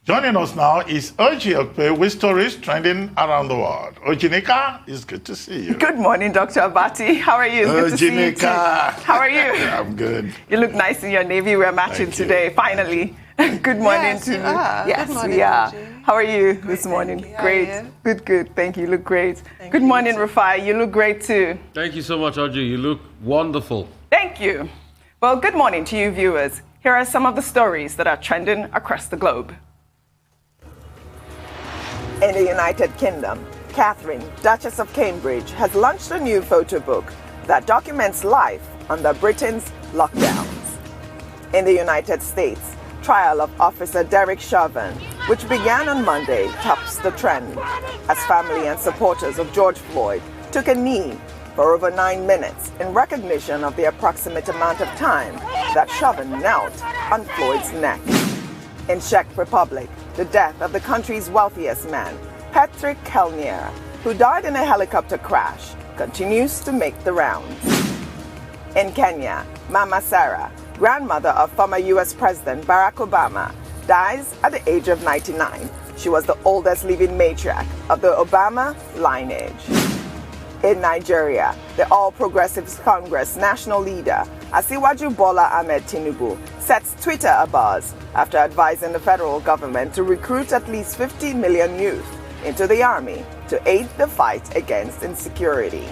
Joining us now is Oji Okpe with stories trending around the world. Ojinika, it's good to see you. Good morning, Dr. Abati. How are you? It's good to see you too. How are you? I'm good. You look nice in your navy wear matching today, finally. Good morning to you. Yes, we are. How are you this morning? Great. Good. Thank you. You look great. Good morning, Rufai. You look great too. Thank you so much, Oji. You look wonderful. Thank you. Well, good morning to you viewers. Here are some of the stories that are trending across the globe. In the United Kingdom, Catherine, Duchess of Cambridge, has launched a new photo book that documents life under Britain's lockdowns. In the United States, trial of Officer Derek Chauvin, which began on Monday, tops the trend as family and supporters of George Floyd took a knee for over 9 minutes in recognition of the approximate amount of time that Chauvin knelt on Floyd's neck. In Czech Republic, the death of the country's wealthiest man, Patrick Kellner, who died in a helicopter crash, continues to make the rounds. In Kenya, Mama Sarah, grandmother of former U.S. President Barack Obama, dies at the age of 99. She was the oldest living matriarch of the Obama lineage. In Nigeria, the All Progressives Congress national leader, Asiwaju Bola Ahmed Tinubu, sets Twitter abuzz after advising the federal government to recruit at least 50 million youth into the army to aid the fight against insecurity.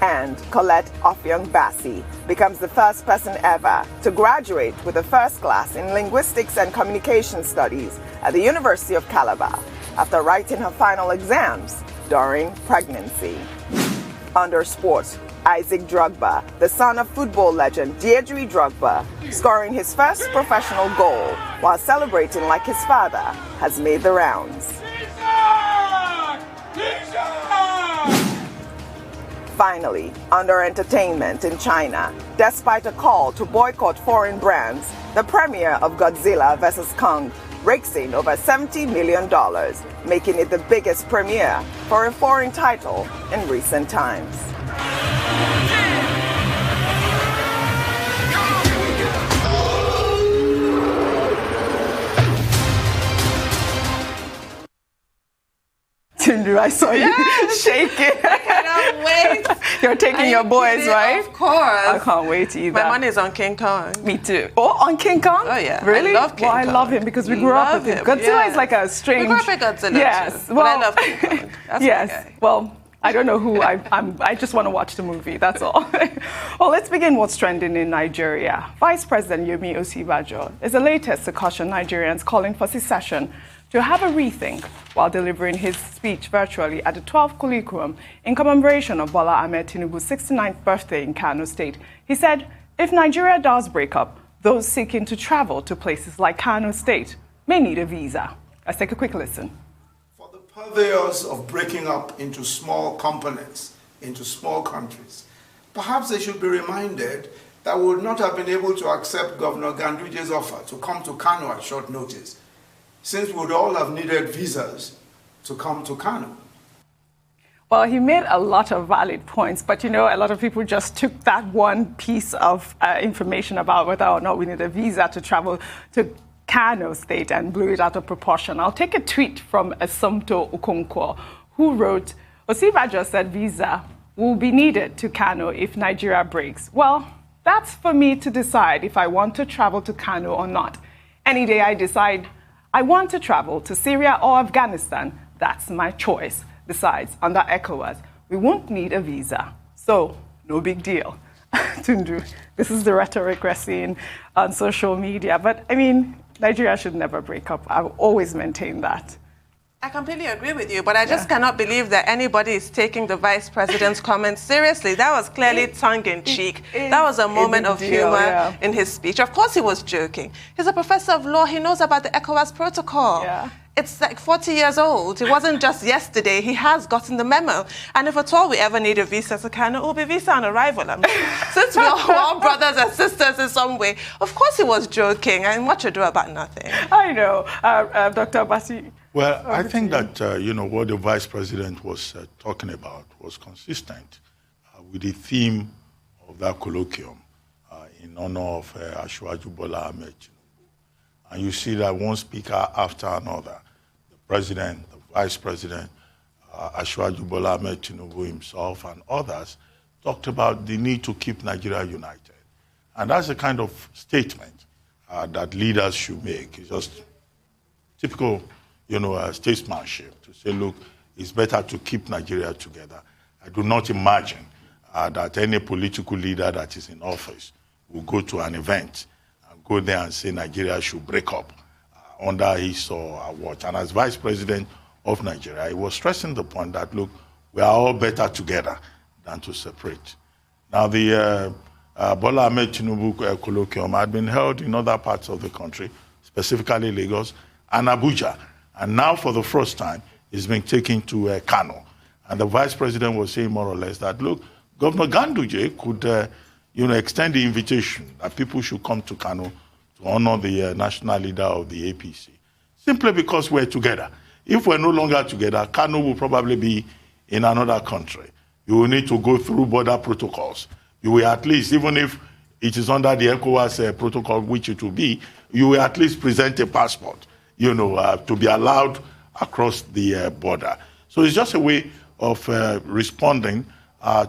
And Colette Offiong-Bassi becomes the first person ever to graduate with a first class in Linguistics and Communication Studies at the University of Calabar after writing her final exams during pregnancy. Under sports, Isaac Drogba, the son of football legend Deirdre Drogba, scoring his first professional goal while celebrating like his father, has made the rounds. Finally, under entertainment in China, despite a call to boycott foreign brands, the premiere of Godzilla vs. Kong rakes in over $70 million, making it the biggest premiere for a foreign title in recent times. Tindu, I saw you shaking. I cannot wait. You're taking your boys, right? Of course. I can't wait either. My money is on King Kong. Me too. Oh, on King Kong? Oh, yeah. Really? I love King Kong. I love him because we grew up with him. Godzilla is like a strange... We grew up with Godzilla yes. too. Well, but I love King Kong. That's yes. my guy. Well, I don't know who I just want to watch the movie, that's all. Well, let's begin what's trending in Nigeria. Vice-President Yemi Osibanjo is the latest to caution Nigerians calling for secession to have a rethink while delivering his speech virtually at the 12th Colloquium in commemoration of Bola Ahmed Tinubu's 69th birthday in Kano State. He said, if Nigeria does break up, those seeking to travel to places like Kano State may need a visa. Let's take a quick listen. For the purveyors of breaking up into small components, into small countries, perhaps they should be reminded that we would not have been able to accept Governor Ganduje's offer to come to Kano at short notice, since we would all have needed visas to come to Kano. Well, he made a lot of valid points, but you know, a lot of people just took that one piece of information about whether or not we need a visa to travel to Kano State and blew it out of proportion. I'll take a tweet from Assumpto Okonkwo, who wrote, Osibanjo said visa will be needed to Kano if Nigeria breaks. Well, that's for me to decide if I want to travel to Kano or not. Any day I decide I want to travel to Syria or Afghanistan, that's my choice. Besides, under ECOWAS, we won't need a visa. So, no big deal. Tundu, this is the rhetoric we're seeing on social media. But, I mean, Nigeria should never break up. I've always maintained that. I completely agree with you, but I just cannot believe that anybody is taking the Vice President's comments seriously. That was clearly tongue-in-cheek. That was a moment of humor in his speech. Of course he was joking. He's a professor of law. He knows about the ECOWAS protocol. Yeah. It's like 40 years old. It wasn't just yesterday. He has gotten the memo. And if at all we ever need a visa to Kano, it will be visa on arrival. I mean, since we're all brothers and sisters in some way, of course he was joking. And much ado about nothing. I know. Dr. Abasi. Well, I think that, you know, what the Vice President was talking about was consistent with the theme of that colloquium in honor of Asiwaju Bola Ahmed Tinubu. And you see that one speaker after another, the president, the vice president, Asiwaju Bola Ahmed Tinubu himself and others, talked about the need to keep Nigeria united. And that's the kind of statement that leaders should make. It's just typical, statesmanship to say, look, it's better to keep Nigeria together. I do not imagine that any political leader that is in office will go to an event and go there and say Nigeria should break up under his or her watch. And as vice president of Nigeria, he was stressing the point that, look, we are all better together than to separate. Now, the Bola Ahmed Tinubu Colloquium had been held in other parts of the country, specifically Lagos and Abuja. And now, for the first time, it's been taken to Kano. And the vice president was saying more or less that, look, Governor Ganduje could extend the invitation that people should come to Kano to honor the national leader of the APC, simply because we're together. If we're no longer together, Kano will probably be in another country. You will need to go through border protocols. You will at least, even if it is under the ECOWAS protocol, which it will be, you will at least present a passport, to be allowed across the border. So it's just a way of responding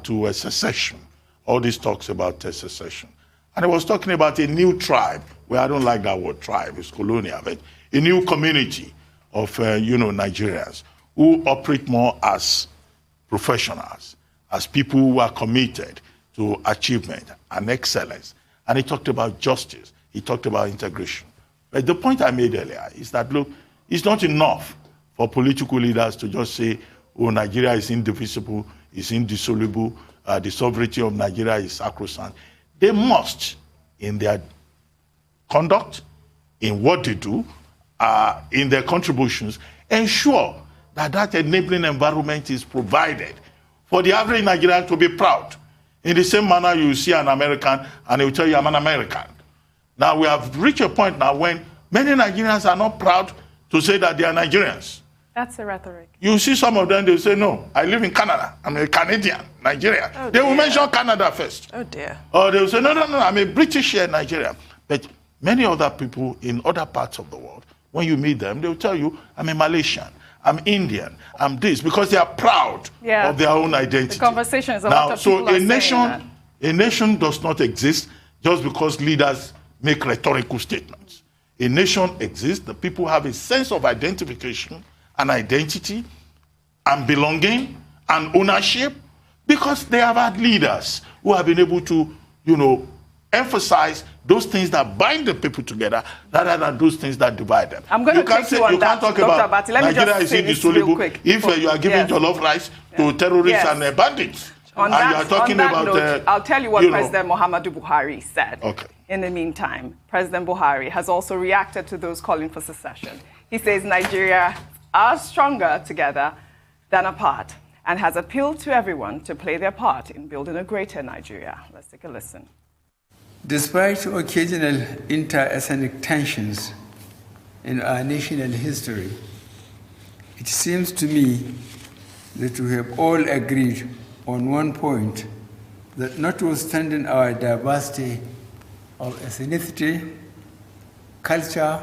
to a secession. All these talks about secession. And I was talking about a new tribe, well, I don't like that word tribe, it's colonial, but a new community of, Nigerians who operate more as professionals, as people who are committed to achievement and excellence. And he talked about justice. He talked about integration. But the point I made earlier is that, look, it's not enough for political leaders to just say, oh, Nigeria is indivisible, is indissoluble, the sovereignty of Nigeria is sacrosanct. They must, in their conduct, in what they do, in their contributions, ensure that that enabling environment is provided for the average Nigerian to be proud. In the same manner, you see an American and he will tell you, I'm an American. Now, we have reached a point now when many Nigerians are not proud to say that they are Nigerians. That's the rhetoric. You see some of them, they will say, no, I live in Canada. I'm a Canadian, Nigerian. Oh, they will mention Canada first. Oh, dear. Or they will say, no, I'm a British Nigerian. But many other people in other parts of the world, when you meet them, they will tell you, I'm a Malaysian, I'm Indian, I'm this, because they are proud of their own identity. The conversation is about what people are saying. A nation does not exist just because leaders make rhetorical statements. A nation exists, the people have a sense of identification and identity and belonging and ownership because they have had leaders who have been able to, emphasize those things that bind the people together rather than those things that divide them. I'm going to take you on that, Dr. Abati. Let me just say this real quick. If you are giving jollof rice to terrorists and bandits, on that note, I'll tell you what President Muhammadu Buhari said. Okay. In the meantime, President Buhari has also reacted to those calling for secession. He says Nigeria are stronger together than apart and has appealed to everyone to play their part in building a greater Nigeria. Let's take a listen. Despite occasional inter-ethnic tensions in our national history, it seems to me that we have all agreed on one point, that notwithstanding our diversity of ethnicity, culture,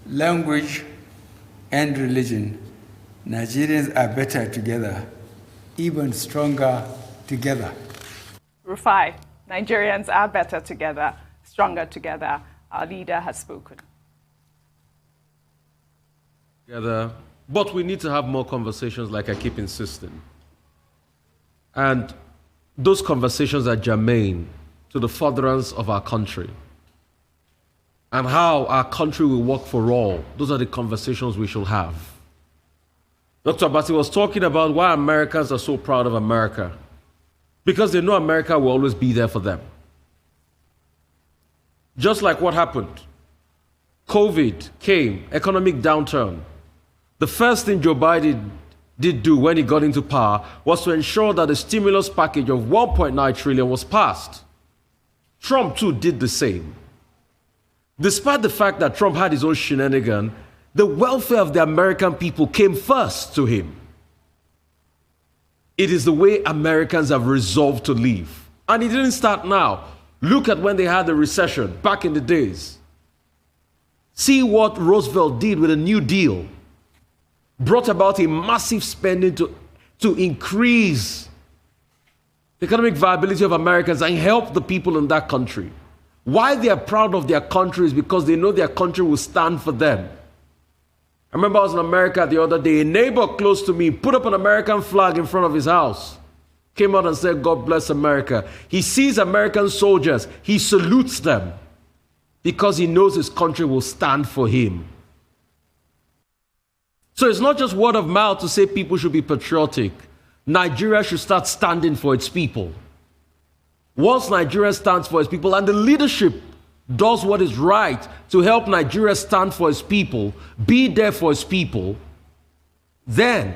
language, and religion, Nigerians are better together, even stronger together. Rufai, Nigerians are better together, stronger together. Our leader has spoken. Together, but we need to have more conversations, like I keep insisting. And those conversations are germane to the furtherance of our country and how our country will work for all. Those are the conversations we should have. Dr. Abati was talking about why Americans are so proud of America. Because they know America will always be there for them. Just like what happened. COVID came, economic downturn. The first thing Joe Biden did do when he got into power was to ensure that the stimulus package of $1.9 trillion was passed. Trump too did the same. Despite the fact that Trump had his own shenanigan, the welfare of the American people came first to him. It is the way Americans have resolved to live. And it didn't start now. Look at when they had the recession back in the days. See what Roosevelt did with a New Deal. Brought about a massive spending to increase the economic viability of Americans and help the people in that country. Why they are proud of their country is because they know their country will stand for them. I remember I was in America the other day. A neighbor close to me put up an American flag in front of his house. Came out and said, God bless America. He sees American soldiers. He salutes them because he knows his country will stand for him. So it's not just word of mouth to say people should be patriotic. Nigeria should start standing for its people. Once Nigeria stands for its people and the leadership does what is right to help Nigeria stand for its people, be there for its people, then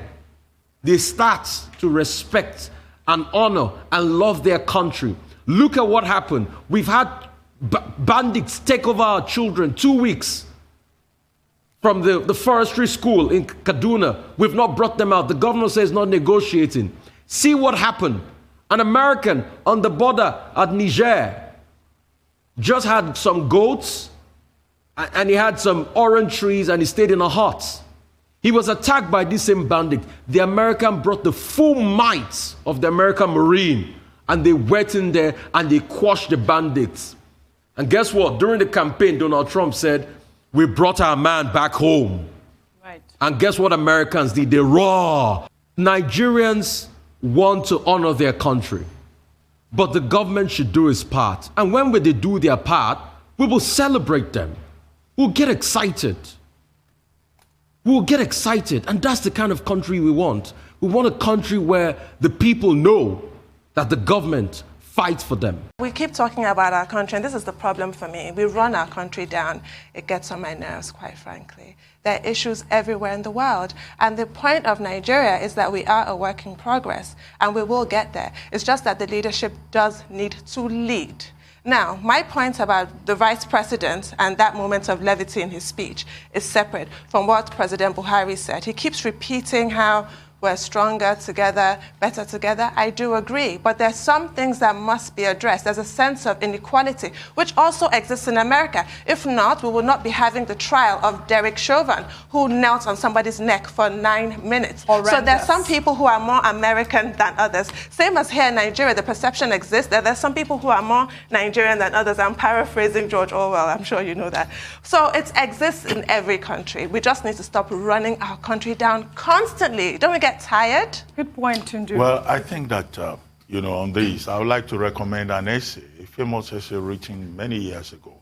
they start to respect and honor and love their country. Look at what happened. We've had bandits take over our children 2 weeks from the forestry school in Kaduna. We've not brought them out. The governor says not negotiating. See what happened. An American on the border at Niger just had some goats and he had some orange trees and he stayed in a hut. He was attacked by this same bandit. The American brought the full might of the American Marine and they went in there and they quashed the bandits. And guess what? During the campaign, Donald Trump said, we brought our man back home. Right. And guess what Americans did? They roar. Nigerians want to honor their country, but the government should do its part. And when they do their part, we will celebrate them. We'll get excited. We'll get excited. And that's the kind of country we want. We want a country where the people know that the government fight for them. We keep talking about our country, and this is the problem for me. We run our country down. It gets on my nerves, quite frankly. There are issues everywhere in the world, and the point of Nigeria is that we are a work in progress, and we will get there. It's just that the leadership does need to lead. Now, my point about the Vice President and that moment of levity in his speech is separate from what President Buhari said. He keeps repeating how we're stronger together, better together. I do agree, but there's some things that must be addressed. There's a sense of inequality, which also exists in America. If not, we will not be having the trial of Derek Chauvin, who knelt on somebody's neck for 9 minutes. Horrendous. So there's some people who are more American than others. Same as here in Nigeria, the perception exists that there's some people who are more Nigerian than others. I'm paraphrasing George Orwell, I'm sure you know that. So it exists in every country. We just need to stop running our country down constantly. Don't we get tired? Good point, Tundu. Well, I think that, on this, I would like to recommend an essay, a famous essay written many years ago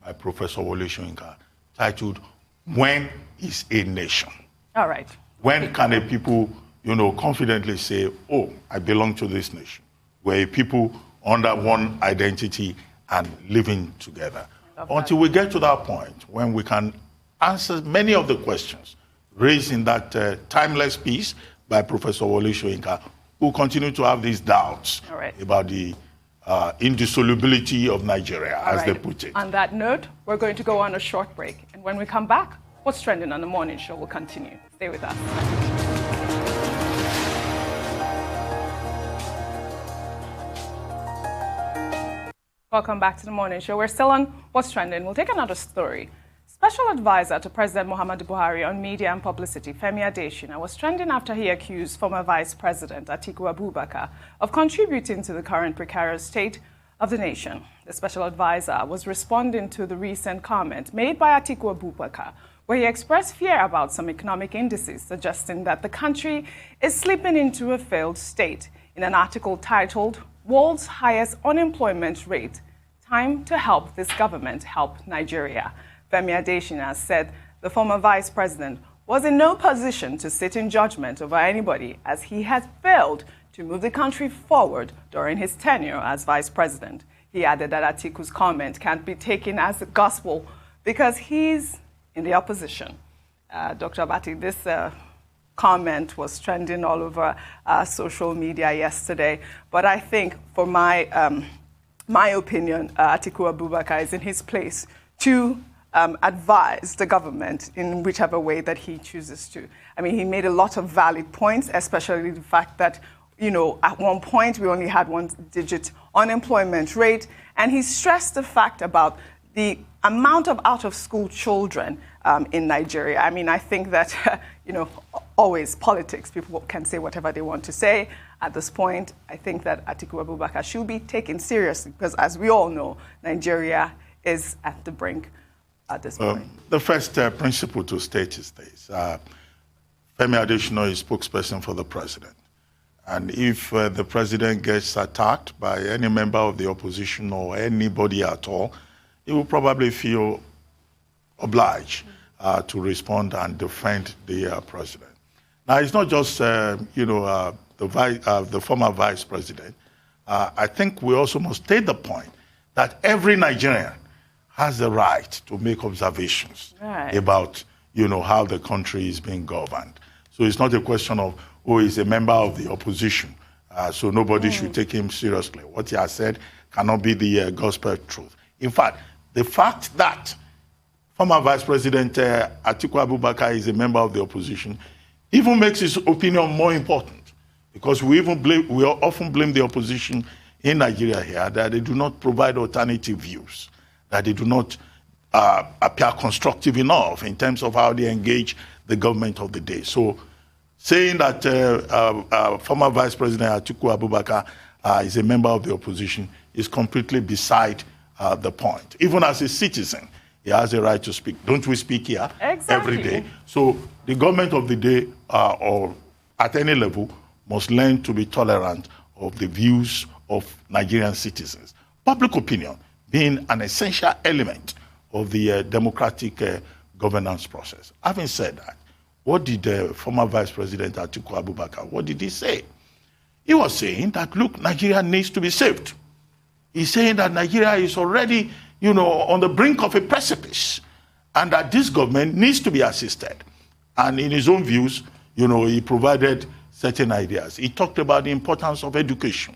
by Professor Wole Soyinka, titled, When is a Nation? All right. When can a people, confidently say, oh, I belong to this nation? We're a people under one identity and living together. Until we get to that point, when we can answer many of the questions raised in that timeless piece by Professor Wole Soyinka, who continue to have these doubts about the indissolubility of Nigeria, as they put it. On that note, we're going to go on a short break. And when we come back, What's Trending on the Morning Show will continue. Stay with us. Welcome back to the Morning Show. We're still on What's Trending. We'll take another story. Special advisor to President Muhammadu Buhari on Media and Publicity, Femi Adeshina, was trending after he accused former Vice-President Atiku Abubakar of contributing to the current precarious state of the nation. The special advisor was responding to the recent comment made by Atiku Abubakar, where he expressed fear about some economic indices, suggesting that the country is slipping into a failed state. In an article titled, World's Highest Unemployment Rate, Time to Help This Government Help Nigeria. Femi Adeshina said the former vice president was in no position to sit in judgment over anybody, as he had failed to move the country forward during his tenure as vice president. He added that Atiku's comment can't be taken as gospel because he's in the opposition. Dr. Abati, this comment was trending all over social media yesterday, but I think, for my opinion, Atiku Abubakar is in his place to advise the government in whichever way that he chooses to. I mean, he made a lot of valid points, especially the fact that, at one point we only had one-digit unemployment rate, and he stressed the fact about the amount of out-of-school children in Nigeria. I mean, I think that, always politics, people can say whatever they want to say. At this point, I think that Atiku Abubakar should be taken seriously because, as we all know, Nigeria is at the brink at this point. The first principle to state is this. Femi Adeshina is spokesperson for the president. And if the president gets attacked by any member of the opposition or anybody at all, he will probably feel obliged to respond and defend the president. Now, it's not just, the former vice president. I think we also must state the point that every Nigerian has the right to make observations about, how the country is being governed. So it's not a question of who is a member of the opposition, so nobody should take him seriously. What he has said cannot be the gospel truth. In fact, the fact that former Vice President Atiku Abubakar is a member of the opposition even makes his opinion more important, because we often blame the opposition in Nigeria here that they do not provide alternative views, that they do not appear constructive enough in terms of how they engage the government of the day. So saying that former Vice President Atiku Abubakar is a member of the opposition is completely beside the point. Even as a citizen, he has a right to speak. Don't we speak here every day? So the government of the day, or at any level, must learn to be tolerant of the views of Nigerian citizens. Public opinion being an essential element of the democratic governance process. Having said that, what did former Vice President Atiku Abubakar, what did he say? He was saying that, look, Nigeria needs to be saved. He's saying that Nigeria is already, on the brink of a precipice, and that this government needs to be assisted. And in his own views, he provided certain ideas. He talked about the importance of education.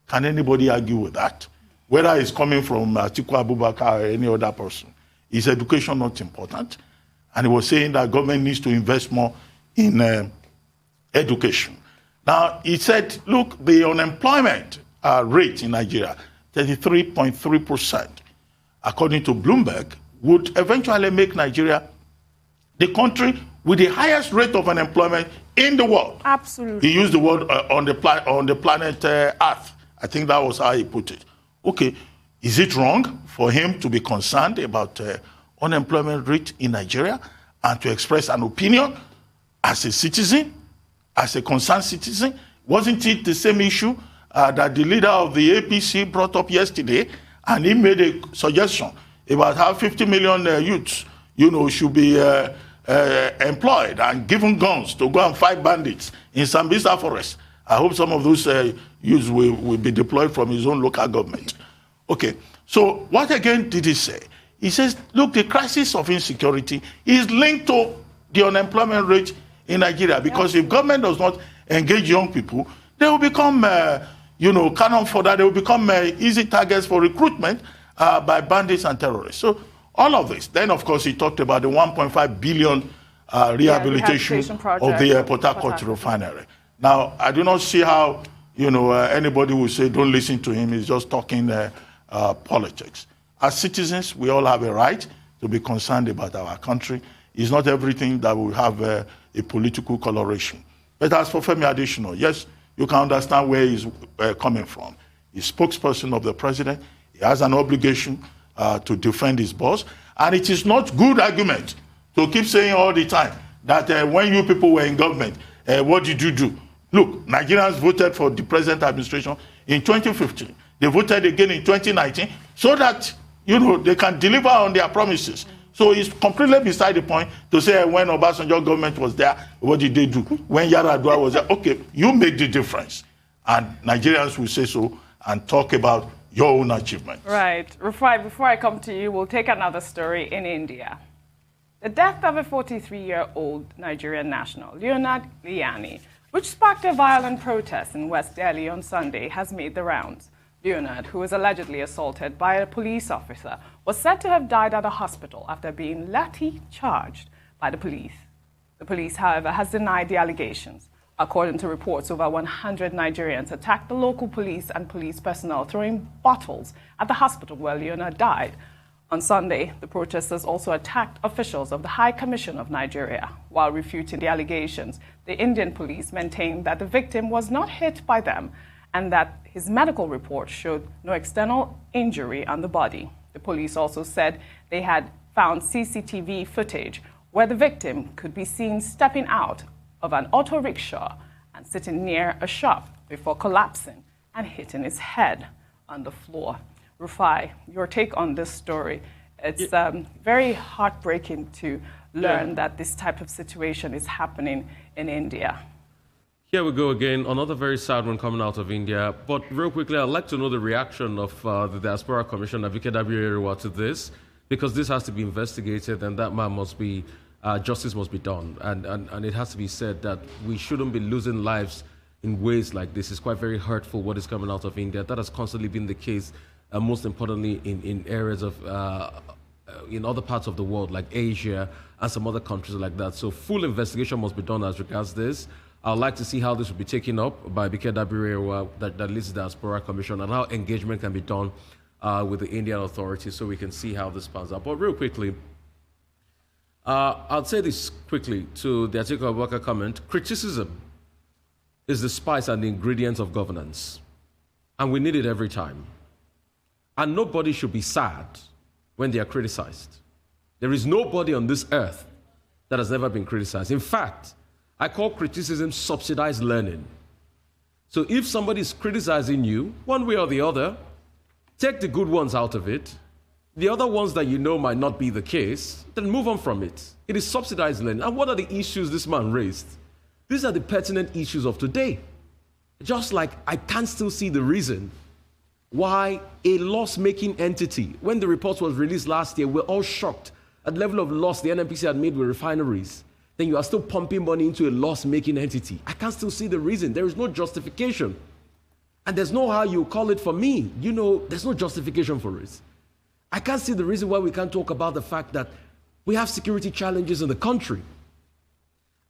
Can anybody argue with that? Whether it's coming from Atiku Abubakar or any other person, is education not important? And he was saying that government needs to invest more in education. Now, he said, look, the unemployment rate in Nigeria, 33.3%, according to Bloomberg, would eventually make Nigeria the country with the highest rate of unemployment in the world. Absolutely. He used the word on the planet Earth. I think that was how he put it. Okay, is it wrong for him to be concerned about unemployment rate in Nigeria and to express an opinion as a citizen, as a concerned citizen? Wasn't it the same issue that the leader of the APC brought up yesterday, and he made a suggestion about how 50 million youths, should be employed and given guns to go and fight bandits in Sambisa Forest? I hope some of those youths will be deployed from his own local government. Okay, so what again did he say? He says, look, the crisis of insecurity is linked to the unemployment rate in Nigeria, because if government does not engage young people, they will become, cannon fodder, they will become easy targets for recruitment by bandits and terrorists. So all of this. Then, of course, he talked about the 1.5 billion rehabilitation of the Port Harcourt refinery. Now, I do not see how, anybody will say, don't listen to him, he's just talking politics. As citizens, we all have a right to be concerned about our country. It's not everything that will have a political coloration. But as for Femi Adeshina, yes, you can understand where he's coming from. He's spokesperson of the president. He has an obligation to defend his boss. And it is not good argument to keep saying all the time that when you people were in government, what did you do? Look, Nigerians voted for the present administration in 2015. They voted again in 2019 so that, they can deliver on their promises. So it's completely beside the point to say when Obasanjo government was there, what did they do? When Yar'Adua was there, okay, you make the difference. And Nigerians will say so and talk about your own achievements. Right. Rufai, before I come to you, we'll take another story in India. The death of a 43-year-old Nigerian national, Leonard Lyeanyi, which sparked a violent protest in West Delhi on Sunday, has made the rounds. Leonard, who was allegedly assaulted by a police officer, was said to have died at a hospital after being lathi-charged by the police. The police, however, has denied the allegations. According to reports, over 100 Nigerians attacked the local police and police personnel, throwing bottles at the hospital where Leonard died. On Sunday, the protesters also attacked officials of the High Commission of Nigeria. While refuting the allegations, the Indian police maintained that the victim was not hit by them and that his medical report showed no external injury on the body. The police also said they had found CCTV footage where the victim could be seen stepping out of an auto rickshaw and sitting near a shop before collapsing and hitting his head on the floor. Rufai, your take on this story. It's very heartbreaking to learn that this type of situation is happening in India. Here we go again, another very sad one coming out of India. But real quickly, I'd like to know the reaction of the Diaspora Commissioner, Vike Dabiri, to this, because this has to be investigated and that man must be, justice must be done. And it has to be said that we shouldn't be losing lives in ways like this. It's quite very hurtful what is coming out of India. That has constantly been the case. Most importantly in areas of, in other parts of the world, like Asia and some other countries like that. So full investigation must be done as regards this. I'd like to see how this will be taken up by Vike Dabiri, that leads the Diaspora Commission, and how engagement can be done with the Indian authorities so we can see how this pans out. But real quickly, I'll say this quickly to the Atiku Abubakar comment. Criticism is the spice and the ingredients of governance, and we need it every time. And nobody should be sad when they are criticized. There is nobody on this earth that has never been criticized. In fact, I call criticism subsidized learning. So if somebody is criticizing you, one way or the other, take the good ones out of it. The other ones that you know might not be the case, then move on from it. It is subsidized learning. And what are the issues this man raised? These are the pertinent issues of today. Just like I can still see the reason why a loss-making entity, when the report was released last year, we're all shocked at the level of loss the NNPC had made with refineries. Then you are still pumping money into a loss-making entity. I can still see the reason. There is no justification. And there's no how you call it for me. You know, there's no justification for it. I can't see the reason why we can't talk about the fact that we have security challenges in the country.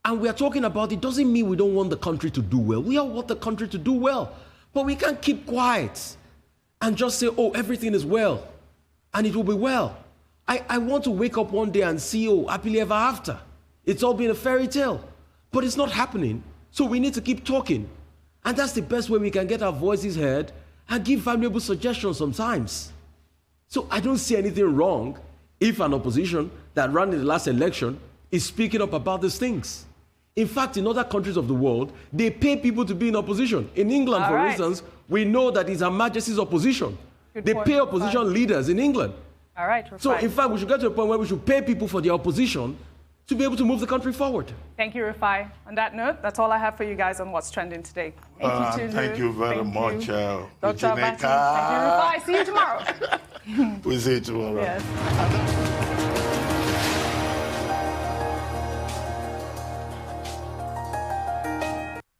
And we are talking about it doesn't mean we don't want the country to do well. We all want the country to do well. But we can't keep quiet and just say, oh, everything is well, and it will be well. I want to wake up one day and see, oh, happily ever after. It's all been a fairy tale, but it's not happening. So we need to keep talking. And that's the best way we can get our voices heard and give valuable suggestions sometimes. So I don't see anything wrong if an opposition that ran in the last election is speaking up about these things. In fact, in other countries of the world, they pay people to be in opposition. In England, for instance, we know that it's Her Majesty's opposition. They pay opposition leaders in England. All right. So, in fact, we should get to a point where we should pay people for their opposition to be able to move the country forward. Thank you, Rufai. On that note, that's all I have for you guys on What's Trending today. Thank you, thank you very much, Dr. Abati. Thank you, Rufai. See you tomorrow. We'll see you tomorrow. Yes.